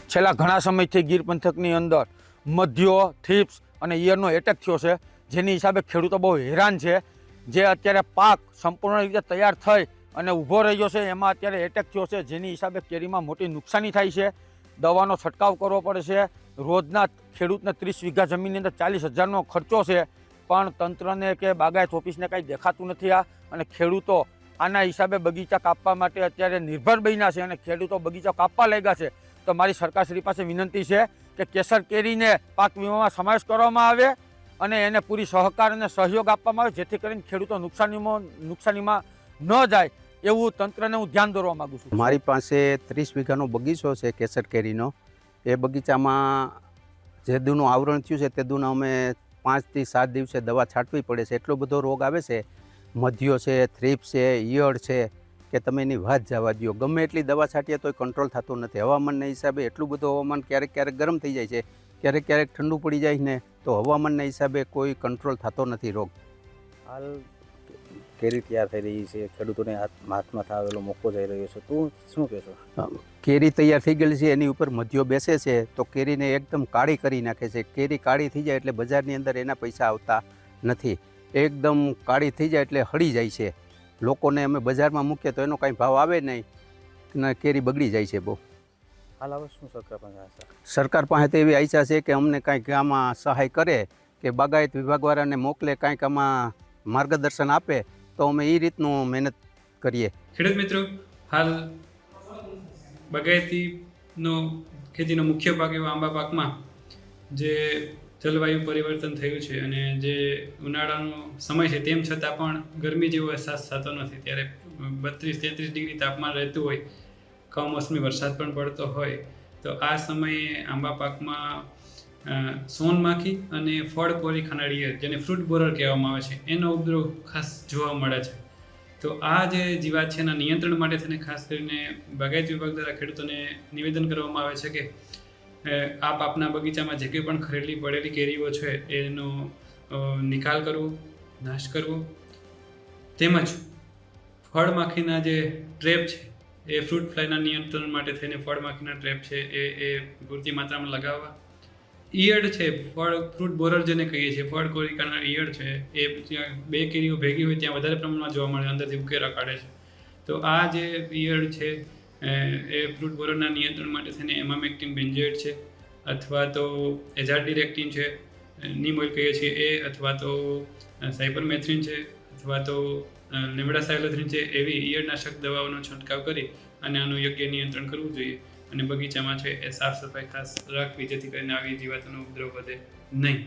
છેલ્લા ઘણા સમયથી ગીર પંથકની અંદર મધ્યો, થીપ્સ અને ઈયળનો એટેક થયો છે, જેની હિસાબે ખેડૂતો બહુ હેરાન છે. જે અત્યારે પાક સંપૂર્ણ રીતે તૈયાર થઈ અને ઊભો રહ્યો છે, એમાં અત્યારે એટેક થયો છે, જેની હિસાબે કેરીમાં મોટી નુકસાની થાય છે. દવાનો છંટકાવ કરવો પડે છે. રોજના ખેડૂતને 30 વીઘા જમીનની અંદર 40,000નો ખર્ચો છે, પણ તંત્રને કે બાગાયત ઓફિસને કાંઈ દેખાતું નથી. અને ખેડૂતો આના હિસાબે બગીચા કાપવા માટે અત્યારે નિર્ભર બન્યા છે અને ખેડૂતો બગીચા કાપવા લાગ્યા છે. તો મારી સરકારશ્રી પાસે વિનંતી છે કે કેસર કેરીને પાક વીમામાં સમાવેશ કરવામાં આવે અને એને પૂરી સહકાર અને સહયોગ આપવામાં આવે, જેથી કરીને ખેડૂતો નુકસાનીમાં ન જાય એવું તંત્રને હું ધ્યાન દોરવા માગું છું. મારી પાસે 30 વીઘાનો બગીચો છે કેસર કેરીનો. એ બગીચામાં જે દૂનું આવરણ થયું છે તે દૂનું અમે 5 થી 7 દિવસે દવા છાંટવી પડે છે. એટલો બધો રોગ આવે છે, મધ્યો છે, થ્રીપ્સ છે, ઈયળ છે, કે તમે એની વાત જવા દો. ગમે એટલી દવા છાંટીએ તોય કંટ્રોલ થતો નથી. હવામાનના હિસાબે એટલું બધું હવામાન ક્યારેક ગરમ થઈ જાય છે, ક્યારેક ઠંડુ પડી જાય ને, તો હવામાનના હિસાબે કોઈ કંટ્રોલ થતો નથી રોગ. હાલ કેરી તૈયાર થઈ રહી છે, ખેડૂતોને હાથમાં થાવેલો મોકો જઈ રહ્યો છે, તું શું કહેશો? કેરી તૈયાર થઈ ગયેલી છે, એની ઉપર મધ્યો બેસે છે તો કેરીને એકદમ કાળી કરી નાખે છે. કેરી કાળી થઈ જાય એટલે બજારની અંદર એના પૈસા આવતા નથી. એકદમ કાળી થઈ જાય એટલે હળી જાય છે. લોકોને અમે બજારમાં મૂકીએ તો એનો કાંઈ ભાવ આવે નહીં ને કેરી બગડી જાય છે બહુ. હાલ હવે શું સરકાર પાસે આશા? સરકાર પાસે તો એવી આશા છે કે અમને કાંઈક આમાં સહાય કરે, કે બાગાયત વિભાગવાળાને મોકલે, કાંઈક આમાં માર્ગદર્શન આપે તો અમે એ રીતનું મહેનત કરીએ. ખેડૂત મિત્રો, હાલ બાગાયતીનો ખેતીનો મુખ્ય પાક એવા આંબા પાકમાં જે જલવાયુ પરિવર્તન થયું છે અને જે ઉનાળાનો સમય છે તેમ છતાં પણ ગરમી જેવો અહેસાસ થતો નથી. ત્યારે 32-33 ડિગ્રી તાપમાન રહેતું હોય, કમોસમી વરસાદ પણ પડતો હોય, તો આ સમયે આંબા પાકમાં સોનમાખી અને ફળ કોરી ખાનારી ઈયળ, જેને ફ્રૂટ બોરર કહેવામાં આવે છે, એનો ઉપદ્રવ ખાસ જોવા મળે છે. તો આ જે જીવાત છે એના નિયંત્રણ માટે થઈને ખાસ કરીને બાગાયત વિભાગ દ્વારા ખેડૂતોને નિવેદન કરવામાં આવે છે કે આપ આપના બગીચામાં જે કંઈ પણ ખરેલી પડેલી કેરીઓ છે એનો નિકાલ કરવો, નાશ કરવો, તેમજ ફળમાખીના જે ટ્રેપ છે એ ફ્રૂટ ફ્લાયના નિયંત્રણ માટે થઈને ફળમાખીના ટ્રેપ છે એ પૂરતી માત્રામાં લગાવવા. ઈયળ છે, ફ્રૂટ બોરર જેને કહીએ છીએ, ફળ કોરી ખાનાર ઈયળ છે, એ જ્યાં 2 કેરીઓ ભેગી હોય ત્યાં વધારે પ્રમાણમાં જોવા મળે, અંદરથી ઉકેરા કાઢે છે. તો આ જે ઈયળ છે એ ફ્રૂટ બોરરના નિયંત્રણ માટે થઈને એમામેક્ટિન બેન્ઝોએટ છે, અથવા તો એઝાડિરેક્ટિન છે, નીમ ઓઇલ કહીએ છીએ એ, અથવા તો સાયપરમેથ્રિન છે, અથવા તો લેમ્ડાસાયલોથ્રિન છે, એવી ઈયળનાશક દવાઓનો છંટકાવ કરી અને આનું યોગ્ય નિયંત્રણ કરવું જોઈએ. અને બગીચામાં છે એ સાફ સફાઈ ખાસ રાખવી, જેથી કરીને આવી જીવાતોનો ઉપદ્રવ વધે નહીં.